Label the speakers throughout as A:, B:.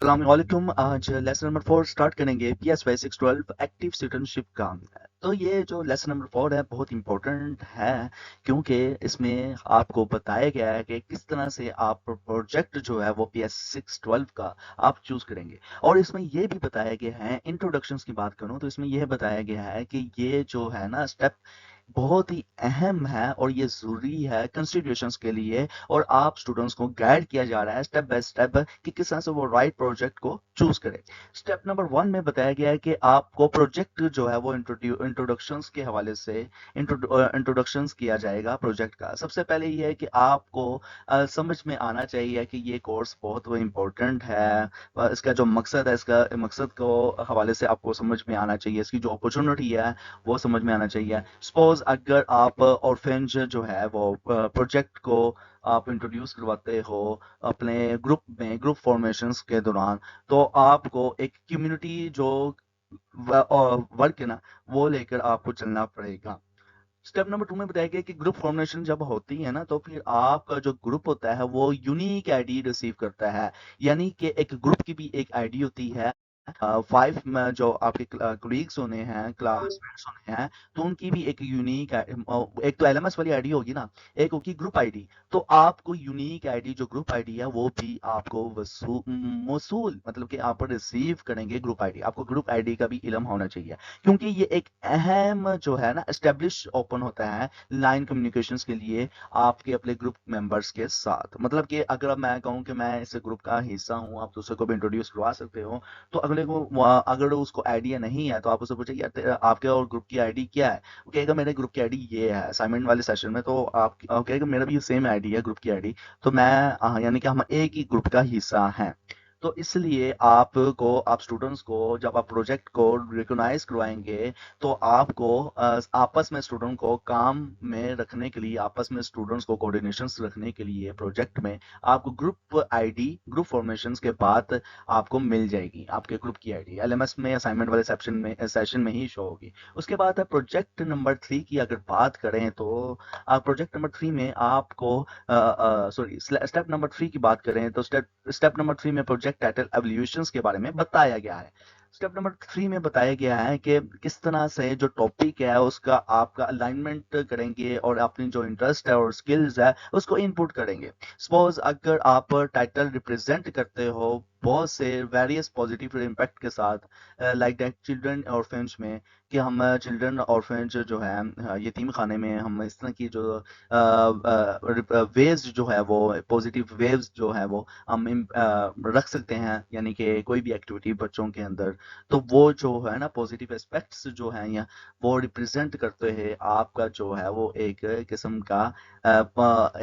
A: अस्सलामुअलैकुम। आज lesson number 4 start करेंगे पीएस बेसिक्स 12 एक्टिव सिटीजनशिप का। तो ये जो लेसन नंबर 4 है बहुत इंपॉर्टेंट है, क्योंकि इसमें आपको बताया गया है कि किस तरह से आप प्रोजेक्ट जो है वो पीएस 612 का आप चूज करेंगे। और इसमें ये भी बताया गया है, इंट्रोडक्शंस की बात करूं तो इसमें यह बताया गया है कि ये जो है ना स्टेप बहुत ही अहम है और ये ज़रूरी है कंसिडरेशंस के लिए, और आप स्टूडेंट्स को गाइड किया जा रहा है स्टेप बाय स्टेप कि किस तरह से वो राइट प्रोजेक्ट को चूज करें। स्टेप नंबर 1 में बताया गया है कि आपको प्रोजेक्ट जो है वो इंट्रोडक्शंस के हवाले से इंट्रोडक्शंस किया जाएगा प्रोजेक्ट का। सबसे पहले ये है कि आपको समझ में आना चाहिए कि ये कोर्स बहुत इम्पोर्टेंट है। इसका जो मकसद है, इसका मकसद को हवाले से आपको समझ में आना चाहिए, इसकी जो अपॉर्चुनिटी है वो समझ में आना चाहिए। सपोज अगर आप ऑर्फेंज जो है वो प्रोजेक्ट को आप इंट्रोड्यूस करवाते हो अपने ग्रुप में, ग्रुप फॉर्मेशंस के दौरान, तो आपको एक कम्युनिटी जो वर्क है ना वो लेकर आपको चलना पड़ेगा। स्टेप नंबर 2 में बताया गया कि ग्रुप फॉर्मेशन जब होती है ना तो फिर आपका जो ग्रुप होता है वो यूनिक आईडी रिसीव करता है। यानी कि एक ग्रुप की भी एक आईडी होती है। 5 में जो आपके कोलीग्स होने हैं, क्लासमेट्स होने हैं, तो उनकी भी एक यूनिक, एक तो एलएमएस वाली आईडी होगी ना, एक होगी ग्रुप आईडी। तो आपको यूनिक आईडी जो ग्रुप आईडी है वो भी आपको मौसूल मतलब कि आप रिसीव करेंगे ग्रुप आईडी। आपको ग्रुप आईडी का भी इल्म होना चाहिए, क्योंकि ये एक अहम जो है ना एस्टेब्लिश ओपन होता है लाइन कम्युनिकेशंस के लिए आपके अपने ग्रुप मेंबर्स के साथ। मतलब कि अगर मैं कहूँ कि मैं इस ग्रुप का हिस्सा हूँ, आप दूसरे को भी इंट्रोड्यूस करवा सकते हो। तो अगले को अगर उसको आइडिया नहीं है तो आप उससे पूछे यार आपके और ग्रुप की आईडी क्या है। वो कहेगा मेरे ग्रुप की आईडी ये है असाइनमेंट वाले सेशन में, तो आप कहेगा मेरा भी सेम आईडी है ग्रुप की आईडी। तो मैं यानी कि हम एक ही ग्रुप का हिस्सा हैं। तो इसलिए आपको, आप स्टूडेंट्स को जब आप प्रोजेक्ट को रिकॉग्नाइज करवाएंगे तो आपको आपस में स्टूडेंट को काम में रखने के लिए, आपस में स्टूडेंट्स को कोऑर्डिनेशन रखने के लिए प्रोजेक्ट में आपको ग्रुप आईडी, ग्रुप फॉर्मेशंस के बाद आपको मिल जाएगी आपके ग्रुप की आईडी। एलएमएस में असाइनमेंट वाले सेशन में ही शो होगी। उसके बाद है प्रोजेक्ट नंबर 3 की अगर बात करें तो प्रोजेक्ट नंबर 3 में आपको सॉरी स्टेप नंबर 3 की बात करें तो स्टेप नंबर 3 में प्रोजेक्ट टाइटल एवोल्यूशंस के बारे में बताया गया है। स्टेप नंबर 3 में बताया गया है कि किस तरह से जो टॉपिक है उसका आपका अलाइनमेंट करेंगे और अपनी जो इंटरेस्ट है और स्किल्स है उसको इनपुट करेंगे। सपोज अगर आप टाइटल रिप्रेजेंट करते हो बहुत से वेरियस पॉजिटिव इम्पैक्ट के साथ, लाइक दैट चिल्ड्रन ऑर्फेंज में, कि हम चिल्ड्रन ऑर्फेंज जो है यतीम खाने में हम इस तरह की जो वेव्स जो है वो पॉजिटिव वेव्स जो है वो हम रख सकते हैं, यानी कि कोई भी एक्टिविटी बच्चों के अंदर। तो वो जो है ना पॉजिटिव एस्पेक्ट्स जो है या वो रिप्रेजेंट करते हैं आपका जो है वो एक किस्म का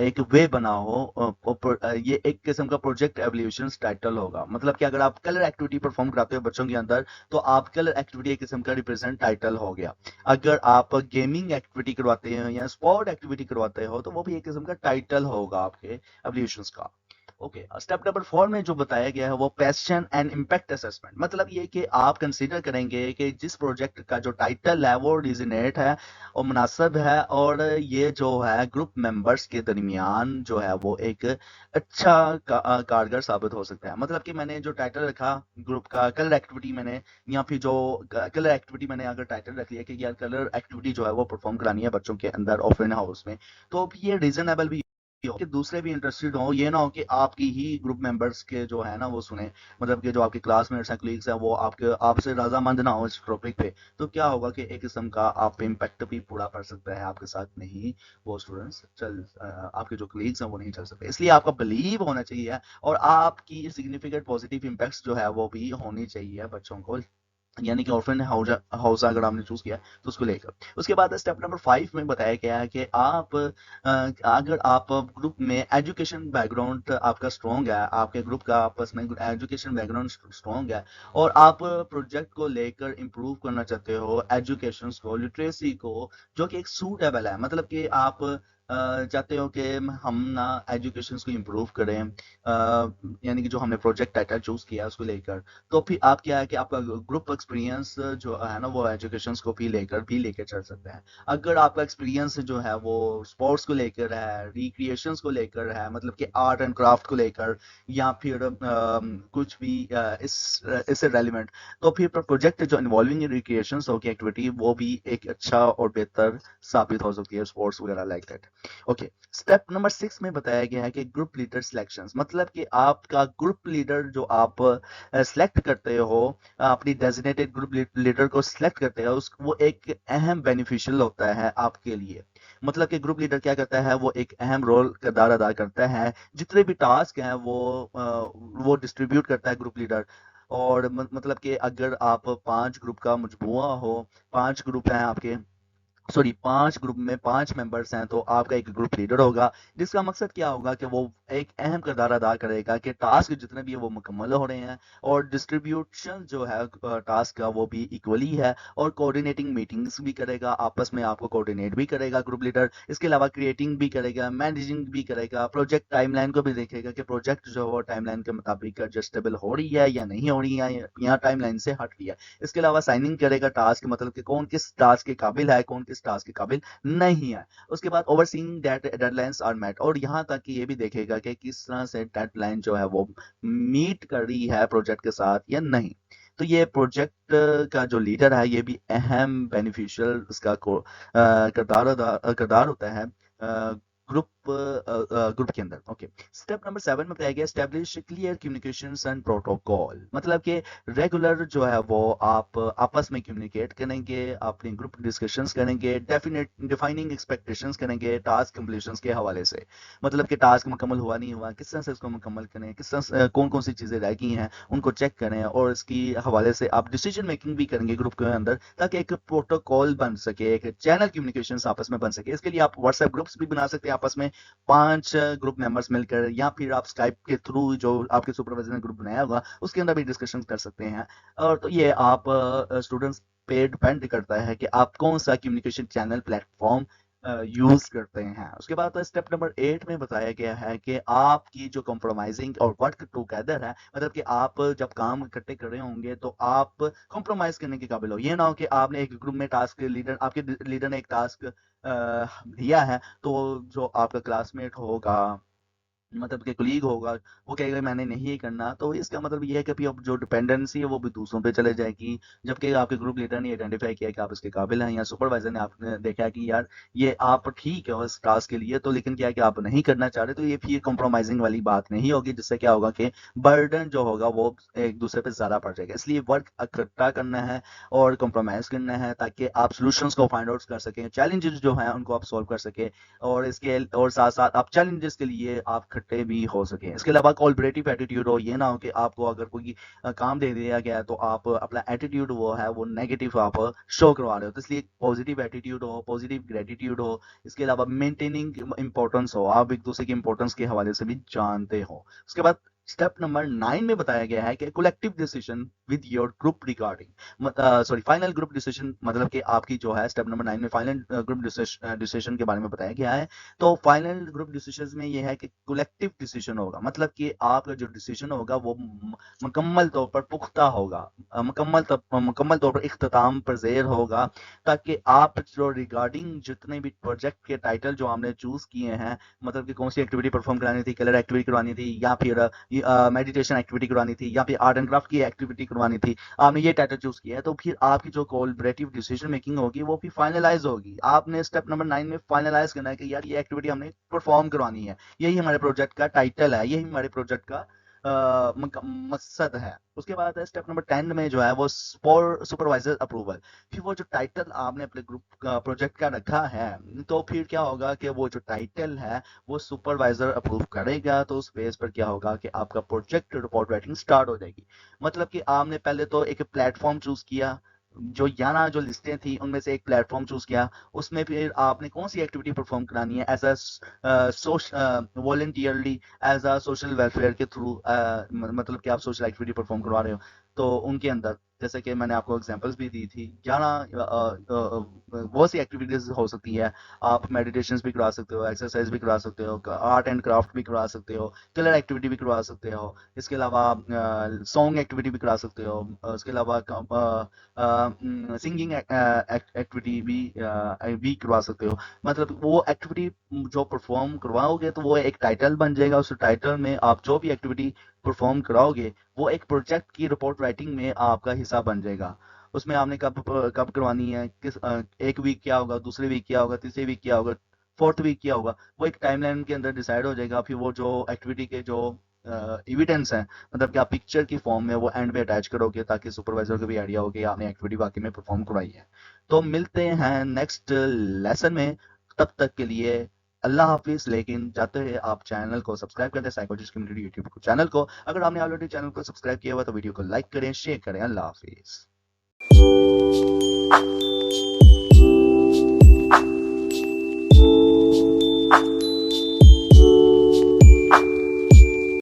A: एक वे बना हो। ये एक किस्म का प्रोजेक्ट एवोल्यूशन टाइटल होगा। मतलब कि अगर आप कलर एक्टिविटी परफॉर्म कराते हो बच्चों के अंदर तो आप कलर एक्टिविटी एक किस्म का रिप्रेजेंट टाइटल हो गया। अगर आप गेमिंग एक्टिविटी करवाते हैं या स्पोर्ट एक्टिविटी करवाते हो तो वो भी एक किस्म का टाइटल होगा आपके एवोल्यूशंस का। ओके, स्टेप नंबर 4 में जो बताया गया है वो पैशन एंड इम्पैक्ट असेसमेंट। मतलब ये कि आप कंसीडर करेंगे कि जिस प्रोजेक्ट का जो टाइटल है वो डिजिनेट है और मुनासिब है, और ये जो है ग्रुप मेंबर्स के दरमियान जो है वो एक अच्छा कारगर साबित हो सकता है। मतलब कि मैंने जो टाइटल रखा ग्रुप का कलर एक्टिविटी मैंने, या फिर जो कलर एक्टिविटी मैंने अगर टाइटल रख लिया कि यार कलर एक्टिविटी जो है वो परफॉर्म करानी है बच्चों के अंदर ओपन हाउस में, तो ये रीजनेबल भी हो कि दूसरे भी इंटरेस्टेड हो। ये ना हो कि आपकी ही ग्रुप मेंबर्स के जो है ना वो सुने, मतलब कि जो आपके क्लासमेट्स हैं, कलीग्स हैं, वो आपके आपसे रजामंद ना हो इस टॉपिक पे। तो क्या होगा कि एक किस्म का आप पे इम्पैक्ट भी पूरा पड़ सकता है, आपके साथ नहीं वो स्टूडेंट्स आपके जो कलीग्स हैं वो नहीं चल सकते। इसलिए आपका बिलीव होना चाहिए और आपकी सिग्निफिकेंट पॉजिटिव इम्पैक्ट्स जो है वो भी होनी चाहिए बच्चों को, यानी कि ऑर्फन हाउस अगर आपने चूज किया तो उसको लेकर। उसके बाद स्टेप नंबर 5 में बताया गया है कि आप अगर आप ग्रुप में एजुकेशन बैकग्राउंड आपका स्ट्रॉन्ग है, आपके ग्रुप का आपस में एजुकेशन बैकग्राउंड स्ट्रॉन्ग है, और आप प्रोजेक्ट को लेकर इम्प्रूव करना चाहते हो एजुकेशन को, लिटरेसी को, जो कि एक सूटेबल है। मतलब कि आप चाहते हो कि हम ना एजुकेशन को इम्प्रूव करें, यानी कि जो हमने प्रोजेक्ट टाइटल चूज किया उसको लेकर, तो फिर आप क्या है कि आपका ग्रुप एक्सपीरियंस जो है ना वो एजुकेशन को भी लेकर चल सकते हैं। अगर आपका एक्सपीरियंस जो है वो स्पोर्ट्स को लेकर है, रिक्रिएशन को लेकर है, मतलब कि आर्ट एंड क्राफ्ट को लेकर, या फिर कुछ भी इससे रेलिवेंट, तो फिर प्रोजेक्ट जो इन्वॉल्विंग रिक्रिएशन होगी एक्टिविटी, वो भी एक अच्छा और बेहतर साबित हो सकती है स्पोर्ट्स वगैरह like that. Okay, step number 6 में बताया गया है कि ग्रुप लीडर सिलेक्शंस, मतलब कि आपका ग्रुप लीडर जो आप सेलेक्ट करते हो, अपनी डेजिग्नेटेड ग्रुप लीडर को सिलेक्ट करते हो, उस वो एक अहम बेनिफिशियल होता है आपके लिए। मतलब कि ग्रुप लीडर क्या करता है, वो एक अहम रोल किरदार अदा करता है, जितने भी टास्क हैं वो डिस्ट्रीब्यूट करता है ग्रुप लीडर। और मतलब कि अगर आप 5 ग्रुप का मजमुआ हो, 5 ग्रुप हैं आपके, सॉरी 5 ग्रुप में 5 मेंबर्स हैं, तो आपका एक ग्रुप लीडर होगा, जिसका मकसद क्या होगा कि वो एक अहम किरदार अदा करेगा कि टास्क जितने भी है वो मुकम्मल हो रहे हैं, और डिस्ट्रीब्यूशन जो है टास्क का वो भी इक्वली है, और कोऑर्डिनेटिंग मीटिंग्स भी करेगा, आपस में आपको कोऑर्डिनेट भी करेगा ग्रुप लीडर। इसके अलावा क्रिएटिंग भी करेगा, मैनेजिंग भी करेगा, प्रोजेक्ट टाइमलाइन को भी देखेगा कि प्रोजेक्ट जो है वो टाइमलाइन के मुताबिक एडजस्टेबल हो रही है या नहीं हो रही है, या टाइमलाइन से हट रही है। इसके अलावा साइनिंग करेगा टास्क, मतलब कि कौन किस टास्क के काबिल है, कौन किस टास्क के काबिल नहीं है। उसके बाद overseeing that deadlines are met, और यहाँ तक कि ये भी देखेगा कि किस तरह से डेडलाइन जो है वो मीट कर रही है प्रोजेक्ट के साथ या नहीं। तो ये प्रोजेक्ट का जो लीडर है ये भी अहम बेनिफिशियल उसका किरदार होता है ग्रुप ग्रुप के अंदर। ओके, स्टेप नंबर 7 में बताया गया establish clear communications and protocol, मतलब कि रेगुलर जो है वो आप आपस में कम्युनिकेट करेंगे, अपनी ग्रुप डिस्कशंस करेंगे, डेफिनेट डिफाइनिंग एक्सपेक्टेशंस करेंगे टास्क कंप्लीशंस के हवाले से। मतलब कि टास्क मुकम्मल हुआ नहीं हुआ, किस तरह से उसको मुकम्मल करें, किस तरह से कौन कौन सी चीज़ें रह गई हैं उनको चेक करें, और इसकी हवाले से आप डिसीजन मेकिंग भी करेंगे ग्रुप के अंदर, ताकि एक प्रोटोकॉल बन सके, एक चैनल कम्युनिकेशन आपस में बन सके। इसके लिए आप व्हाट्सएप ग्रुप्स भी बना सकते हैं आपस में, 5 ग्रुप मेंबर्स मिलकर, या फिर आप स्काइप के थ्रू जो आपके सुपरवाइजर ने ग्रुप बनाया होगा उसके अंदर भी डिस्कशन कर सकते हैं। और तो ये आप स्टूडेंट्स पे डिपेंड करता है कि आप कौन सा कम्युनिकेशन चैनल प्लेटफॉर्म यूज करते हैं। उसके बाद स्टेप नंबर 8 में बताया गया है कि आपकी जो कॉम्प्रोमाइजिंग और वर्क टुगेदर है, मतलब कि आप जब काम इकट्ठे कर रहे होंगे तो आप कॉम्प्रोमाइज करने के काबिल हो। ये ना हो कि आपने एक ग्रुप में टास्क लीडर, आपके लीडर ने एक टास्क दिया है, तो जो आपका क्लासमेट होगा, मतलब कि कोलीग होगा, वो कहेगा मैंने नहीं करना, तो इसका मतलब ये है कि अब जो डिपेंडेंसी है वो भी दूसरों पे चले जाएगी। जबकि आपके ग्रुप लीडर ने आइडेंटिफाई किया कि आप इसके काबिल हैं, या सुपरवाइजर ने आपने देखा कि यार ये आप ठीक है इस टास्क के लिए, तो लेकिन क्या है कि आप नहीं करना चाह रहे, तो ये फिर कॉम्प्रोमाइजिंग वाली बात नहीं होगी, जिससे क्या होगा कि बर्डन जो होगा वो एक दूसरे पे ज्यादा पड़ जाएगा। इसलिए वर्क इकट्ठा करना है और कॉम्प्रोमाइज करना है, ताकि आप सोल्यूशंस को फाइंड आउट कर सकें, चैलेंजेस जो हैं उनको आप सॉल्व कर सकें, और इसके और साथ-साथ आप चैलेंजेस के लिए आप खट्टे भी हो सकें। इसके अलावा कोलैबोरेटिव एटीट्यूड हो, ये ना हो कि आपको अगर कोई काम दे दिया गया है तो आप अपना एटीट्यूड वो है वो नेगेटिव आप शो करवा रहे हो। तो इसलिए पॉजिटिव एटीट्यूड हो, पॉजिटिव ग्रेटिट्यूड हो, इसके अलावा मेंटेनिंग इम्पोर्टेंस हो, आप एक-दूसरे की इम्पोर्टेंस के हवाले से भी जानते हो। उसके बाद स्टेप नंबर 9 में बताया गया है कि collective decision with your group regarding, sorry final group decision, मतलब कि आपकी जो है स्टेप नंबर 9 में फाइनल ग्रुप डिसीजन के बारे में बताया गया है। तो फाइनल ग्रुप डिसीजन में ये है कि कलेक्टिव डिसीजन होगा, मतलब कि आपका जो डिसीजन होगा वो मुकम्मल तौर पर पुख्ता होगा, मुकम्मल तौर पर इख्तिताम पज़ीर होगा, ताकि आप जो रिगार्डिंग जितने भी प्रोजेक्ट के टाइटल जो आपने चूज किए हैं, मतलब कि कौन सी एक्टिविटी परफॉर्म करानी थी, कलर एक्टिविटी करवानी थी, या फिर मेडिटेशन एक्टिविटी करवानी थी, या फिर आर्ट एंड क्राफ्ट की एक्टिविटी करवानी थी, आपने ये टाइटल चूज किया है, तो फिर आपकी जो कोलैबोरेटिव डिसीजन मेकिंग होगी वो फिर फाइनलाइज होगी। आपने स्टेप नंबर 9 में फाइनलाइज करना है कि यार ये एक्टिविटी हमने परफॉर्म करवानी है, यही हमारे प्रोजेक्ट का टाइटल है, यही हमारे प्रोजेक्ट का मकसद है। उसके बाद है स्टेप नंबर 10 में जो है वो सुपरवाइजर अप्रूवल। फिर वो जो टाइटल आपने अपने ग्रुप का प्रोजेक्ट का रखा है, तो फिर क्या होगा कि वो जो टाइटल है वो सुपरवाइजर अप्रूव करेगा, तो उस बेस पर क्या होगा कि आपका प्रोजेक्ट रिपोर्ट राइटिंग स्टार्ट हो जाएगी। मतलब कि आपने पहले तो एक प्लेटफॉर्म चूज किया, जो 11 जो लिस्टें थी उनमें से एक प्लेटफॉर्म चूज किया, उसमें फिर आपने कौन सी एक्टिविटी परफॉर्म करानी है as a voluntarily, as a social welfare के थ्रू, मतलब कि आप सोशल एक्टिविटी परफॉर्म करवा रहे हो, तो उनके अंदर जैसे कि मैंने आपको एग्जांपल्स भी दी थी। 11 बहुत सी एक्टिविटीज़ हो सकती है। आप मेडिटेशंस भी करवा सकते हो, एक्सरसाइज भी करवा सकते हो, आर्ट एंड क्राफ्ट भी करवा सकते हो, कलर एक्टिविटी भी करवा सकते हो। इसके अलावा सॉन्ग एक्टिविटी भी करा सकते हो। उसके अलावा सिंगिंग एक्टिविटी भी करवा सकते हो। मतलब वो एक्टिविटी जो परफॉर्म करवाओगे तो वो एक टाइटल बन जाएगा। उस टाइटल में आप जो भी एक्टिविटी परफॉर्म कराओगे वो एक प्रोजेक्ट की रिपोर्ट राइटिंग में आपका हिस्सा बन जाएगा। उसमें आपने कब कब करवानी है, एक वीक क्या होगा, दूसरे वीक क्या होगा, तीसरे वीक क्या होगा, फोर्थ वीक क्या होगा, वो एक टाइमलाइन के अंदर डिसाइड हो जाएगा। फिर वो जो एक्टिविटी के जो एविडेंस हैं, मतलब कि आप पिक्चर की फॉर्म में वो एंड में अटैच करोगे ताकि सुपरवाइजर को भी आइडिया हो कि आपने एक्टिविटी वाकई में परफॉर्म करवाई है। तो मिलते हैं नेक्स्ट लेसन में। तब तक के लिए अल्लाह हाफिज। लेकिन जाते हैं आप चैनल को सब्सक्राइब करते हैं, साइकोलॉजिस्ट कम्युनिटी यूट्यूब चैनल को। अगर आपने ऑलरेडी चैनल को सब्सक्राइब किया हुआ तो वीडियो को लाइक करें, शेयर करें। अल्लाह हाफिज।